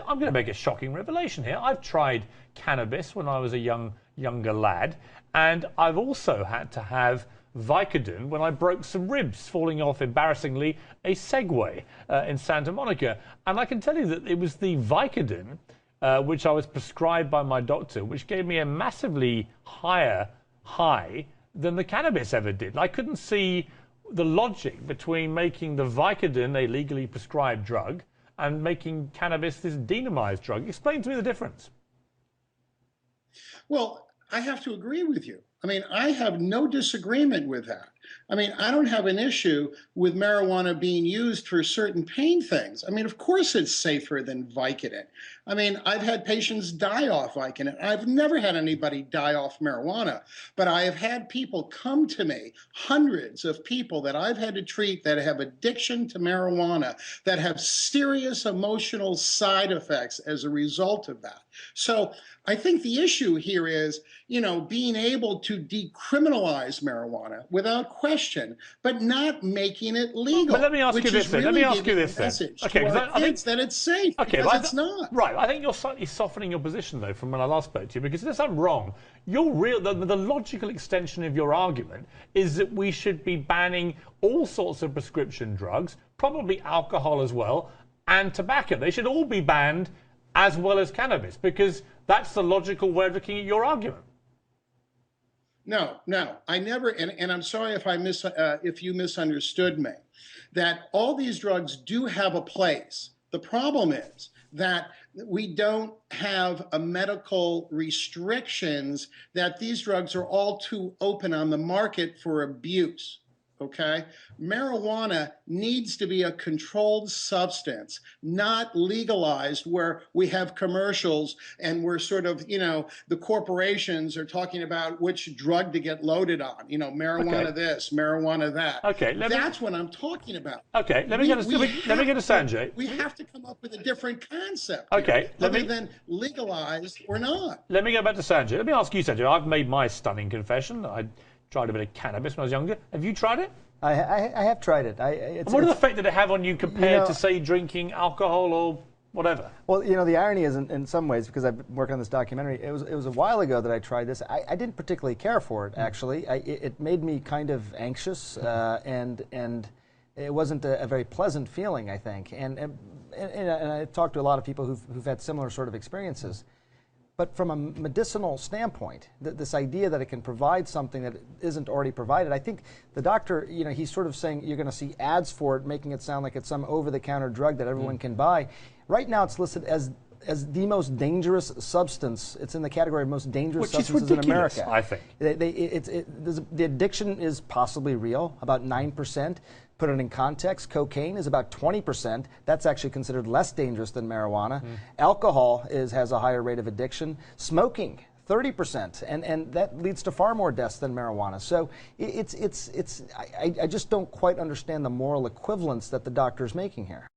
I'm going to make a shocking revelation here. I've tried cannabis when I was a younger lad, and I've also had to have Vicodin when I broke some ribs falling off, embarrassingly, a Segway in Santa Monica. And I can tell you that it was the Vicodin, which I was prescribed by my doctor, which gave me a massively higher high than the cannabis ever did. I couldn't see the logic between making the Vicodin a legally prescribed drug and making cannabis this demonized drug. Explain to me the difference. Well, I have to agree with you. I mean, I have no disagreement with that. I mean, I don't have an issue with marijuana being used for certain pain things. I mean, of course it's safer than Vicodin. I mean, I've had patients die off Vicodin. I've never had anybody die off marijuana, but I have had people come to me, hundreds of people that I've had to treat that have addiction to marijuana, that have serious emotional side effects as a result of that. So I think the issue here is, being able to decriminalize marijuana without question, but not making it legal. But let me ask you this then. Let me ask you this then. Okay, because I think that it's safe. Okay, because it's not. Right. I think you're slightly softening your position though from when I last spoke to you, because unless I'm wrong, the logical extension of your argument is that we should be banning all sorts of prescription drugs, probably alcohol as well, and tobacco. They should all be banned as well as cannabis, because that's the logical way of looking at your argument. No, I never, and I'm sorry if you misunderstood me, that all these drugs do have a place. The problem is that we don't have a medical restrictions, that these drugs are all too open on the market for abuse. Okay, marijuana needs to be a controlled substance, not legalized where we have commercials and we're sort of, the corporations are talking about which drug to get loaded on, marijuana this, marijuana that. Okay, that's what I'm talking about. Okay, let me get to Sanjay. We have to come up with a different concept. Okay, other than legalized or not. Let me go back to Sanjay. Let me ask you, Sanjay. I've made my stunning confession. I tried a bit of cannabis when I was younger. Have you tried it? I have tried it. And what effect did it have on you compared to, say, drinking alcohol or whatever? Well, the irony is, in some ways, because I've been working on this documentary, it was a while ago that I tried this. I didn't particularly care for it, actually. It made me kind of anxious, and it wasn't a very pleasant feeling, I think. And I talked to a lot of people who've had similar sort of experiences. But from a medicinal standpoint, this idea that it can provide something that isn't already provided, I think the doctor, he's sort of saying you're going to see ads for it, making it sound like it's some over-the-counter drug that everyone can buy. Right now it's listed as the most dangerous substance. It's in the category of most dangerous substances in America. I think. The addiction is possibly real, about 9%. Put it in context, cocaine is about 20%. That's actually considered less dangerous than marijuana. Alcohol has a higher rate of addiction. Smoking, 30%, and that leads to far more deaths than marijuana. So I just don't quite understand the moral equivalence that the doctor is making here.